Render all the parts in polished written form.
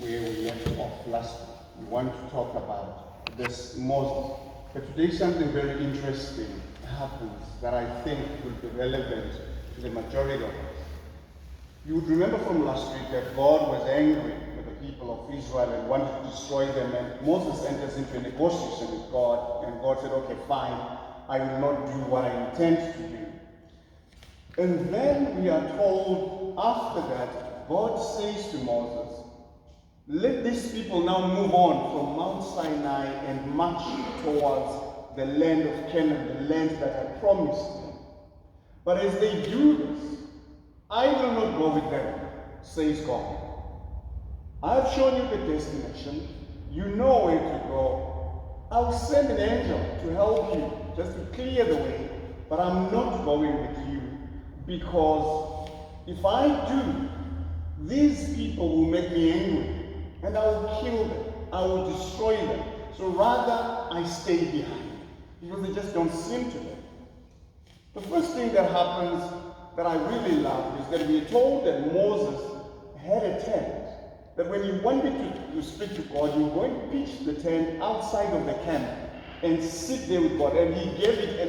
where we left off last week. We want to talk about this Moses. But today something very interesting happens that I think will be relevant to the majority of us. You would remember from last week that God was angry with the people of Israel and wanted to destroy them, and Moses enters into a negotiation with God, and God said, okay, fine, I will not do what I intend to do. And then we are told after that, God says to Moses, let these people now move on from Mount Sinai and march towards the land of Canaan, the land that I promised them. But as they do this, I will not go with them, says God. I've shown you the destination. You know where to go. I'll send an angel to help you, just to clear the way. But I'm not going with you, because if I do, these people will make me angry, and I will kill them. I will destroy them. So rather, I stay behind, because they just don't seem to them. The first thing that happens that I really love is that we are told that Moses had a tent, that when he wanted to speak to God, you were going to pitch the tent outside of the camp and sit there with God, and he gave it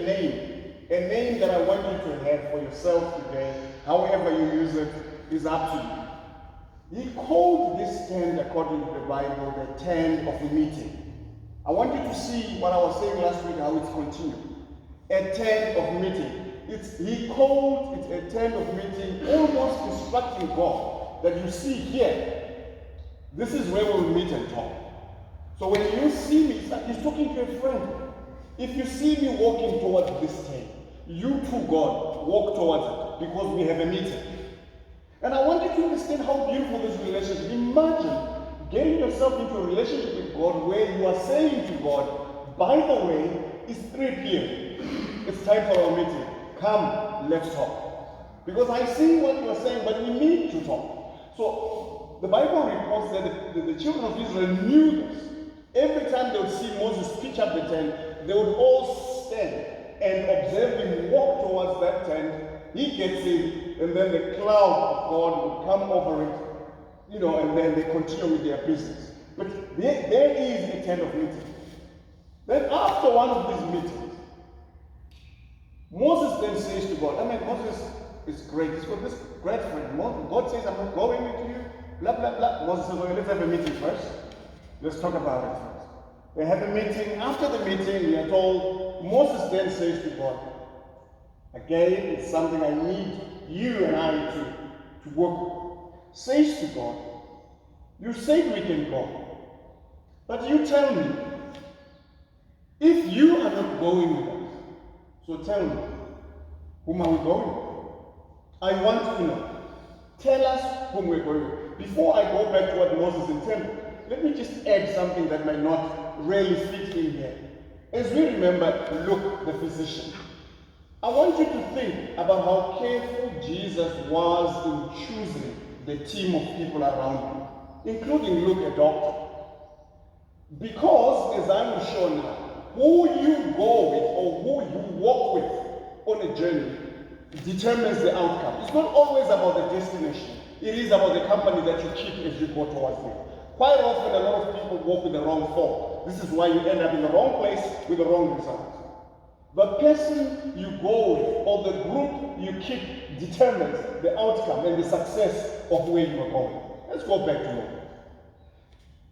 a name that I want you to have for yourself today. However you use it is up to you. He called this tent, according to the Bible, the tent of meeting. I want you to see what I was saying last week, how it's continued. A tent of meeting. He called it a tent of meeting, almost instructing God that you see here, this is where we'll meet and talk. So when you see me, it's like he's talking to a friend. If you see me walking towards this tent, you too, God, walk towards it, because we have a meeting. And I want you to understand how beautiful this relationship. Imagine getting yourself into a relationship with God where you are saying to God, by the way, it's 3 p.m. It's time for our meeting. Come, let's talk. Because I see what you are saying, but we need to talk. So the Bible reports that the children of Israel knew this. Every time they would see Moses pitch up the tent, they would all stand and observe him walk towards that tent. He gets in, and then the cloud of God would come over it, and then they continue with their business. But there is a tent of meeting. Then after one of these meetings, Moses then says to God, Moses is great. He's got this great friend. God says, I'm not going with you, blah, blah, blah. Moses says, well, let's have a meeting first. Let's talk about it first. They have a meeting. After the meeting, we are told, Moses then says to God, again, it's something I need you and I to work with. Says to God, you said we can go, but you tell me, if you are not going with us, so tell me, whom are we going with? I want to know. Tell us whom we're going with. Before I go back to what Moses intended, let me just add something that might not really fit in here. As we remember Luke the physician, I want you to think about how careful Jesus was in choosing the team of people around him, including Luke, a doctor. Because, as I will show now, who you go with or who you walk with on a journey determines the outcome. It's not always about the destination. It is about the company that you keep as you go towards it. Quite often, a lot of people walk with the wrong folk. This is why you end up in the wrong place with the wrong results. The person you go with or the group you keep determines the outcome and the success of where you are going. Let's go back to Moses.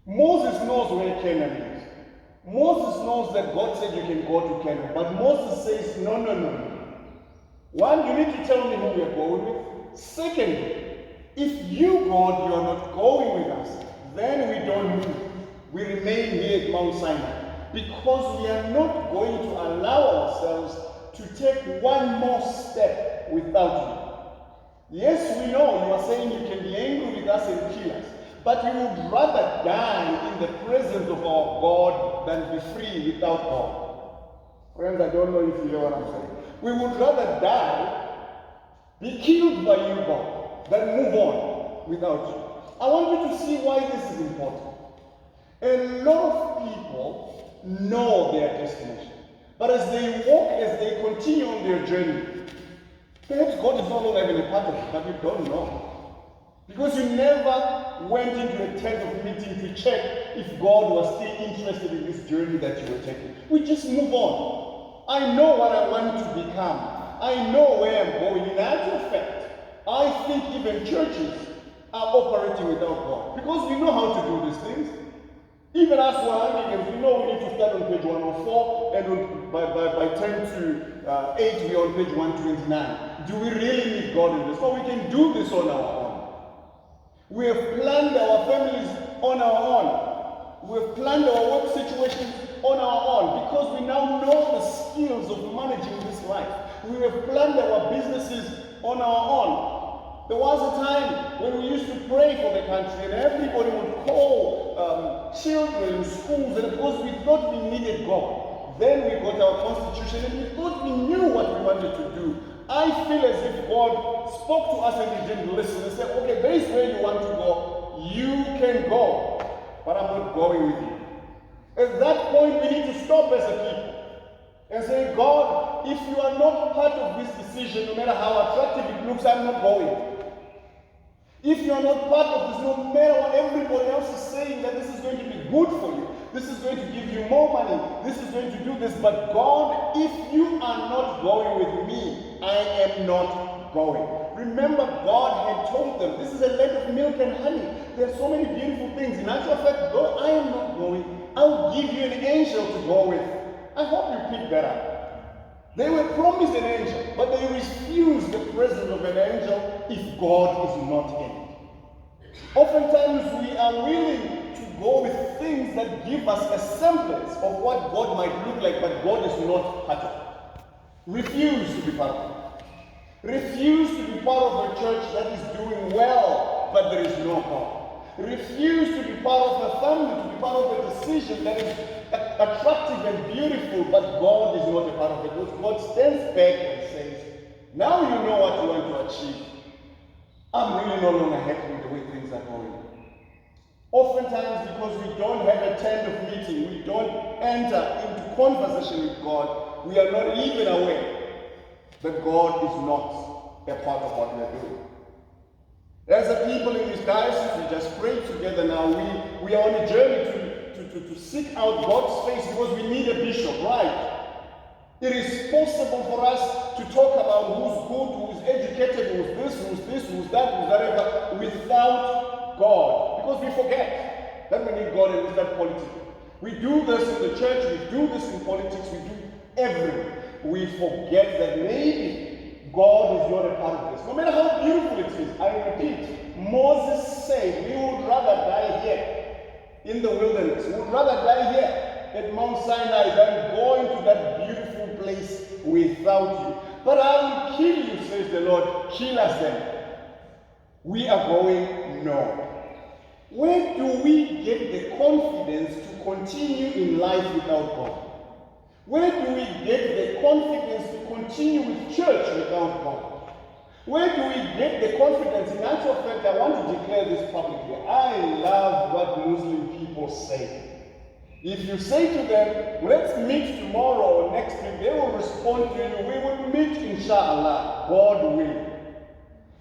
Moses knows where Canaan is. Moses knows that God said you can go to Canaan, but Moses says, no. One, you need to tell me who we are going with. Secondly, if you, God, you are not going with us, then we don't move. We remain here at Mount Sinai, because we are not going to allow ourselves to take one more step without you. Yes, we know you are saying you can be angry with us and kill us, but we would rather die in the presence of our God than be free without God. Friends, I don't know if you hear what I'm saying. We would rather die, be killed by you, God, than move on without you. I want you to see why this is important. A lot of people know their destination, but as they walk, as they continue on their journey, perhaps God is no longer having a part of it, but you don't know. Because you never went into a tent of meeting to check if God was still interested in this journey that you were taking. We just move on. I know what I want to become. I know where I'm going. In actual fact, I think even churches are operating without God. Because we know how to do these things. Even as we're Anglicans, we know we need to start on page 104, and by 10 to 8, we're on page 129. Do we really need God in this? No, we can do this on our own. We have planned our families on our own. We have planned our work situations on our own because we now know the skills of managing this life. We have planned our businesses on our own. There was a time when we used to pray for the country and everybody would call children in schools, and because we thought we needed God. Then we got our constitution and we thought we knew what we wanted to do. I feel as if God spoke to us and he didn't listen and said, okay, there is where you want to go. You can go, but I'm not going with you. At that point, we need to stop as a people and say, God, if you are not part of this decision, no matter how attractive it looks, I'm not going. If you are not part of this, no matter what everybody else is saying that this is going to be good for you, this is going to give you more money, this is going to do this, but God, if you are not going with me, I am not going. Remember, God had told them, this is a land of milk and honey. There are so many beautiful things. In actual fact, God, I am not going. I'll give you an angel to go with. I hope you pick that up. They were promised an angel, but they refused the presence of an angel if God is not in it. Oftentimes we are willing to go with things that give us a semblance of what God might look like, but God is not part of it. Refuse to be part of it. Refuse to be part of a church that is doing well, but there is no God. Refuse to be part of a family, to be part of a decision that is attractive and beautiful, but God is not a part of it. Because God stands back and says, now you know what you want to achieve. I'm really no longer happy with the way things are going. Oftentimes, because we don't have a tent of meeting, we don't enter into conversation with God, we are not even aware that God is not a part of what we are doing. As a people in this diocese, we just pray together now. We are on a journey to seek out God's face because we need a bishop, right? It is possible for us to talk about who's good, who's educated, who's that, who's whatever, without God. Because we forget that we need God and we start politics. We do this in the church, we do this in politics, we do everywhere. We forget that maybe God is not a part of this. No matter how beautiful it is, I repeat, Moses said, we would rather die here in the wilderness. We would rather die here at Mount Sinai than go into that beautiful place without you. But I will kill you, says the Lord. Kill us then. We are going, no. Where do we get the confidence to continue in life without God? Where do we get the confidence to continue with church without God? Where do we get the confidence? In actual fact, I want to declare this publicly. I love what Muslim people say. If you say to them, let's meet tomorrow or next week, they will respond to you, we will meet inshallah, God will.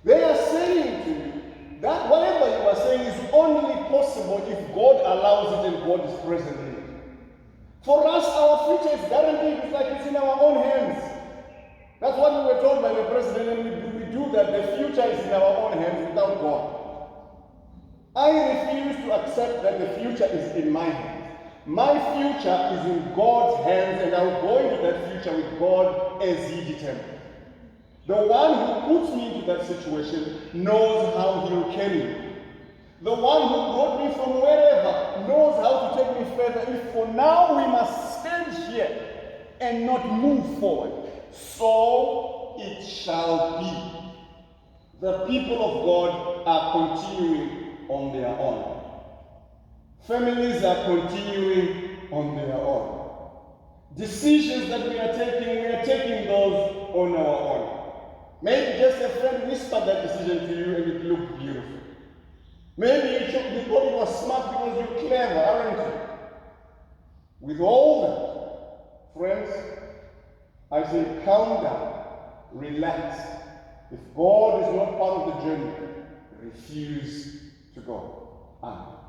They are saying to you that whatever you are saying is only possible if God allows it and God is present in it. For us, our future is guaranteed. It's like it's in our own hands. That's what we were told by the president, and we do that. The future is in our own hands without God. I refuse to accept that the future is in my hands. My future is in God's hands, and I will go into that future with God as He determines. The one who puts me into that situation knows how He'll carry me. The one who brought me from wherever knows how to take me further. If for now we must stand here and not move forward, so it shall be. The people of God are continuing on their own. Families are continuing on their own. Decisions that we are taking those on our own. Maybe just a friend whispered that decision to you and it looked beautiful. Maybe you thought it was smart because you're clever, aren't you? With all that, friends, I say calm down, relax. If God is not part of the journey, refuse to go. Amen.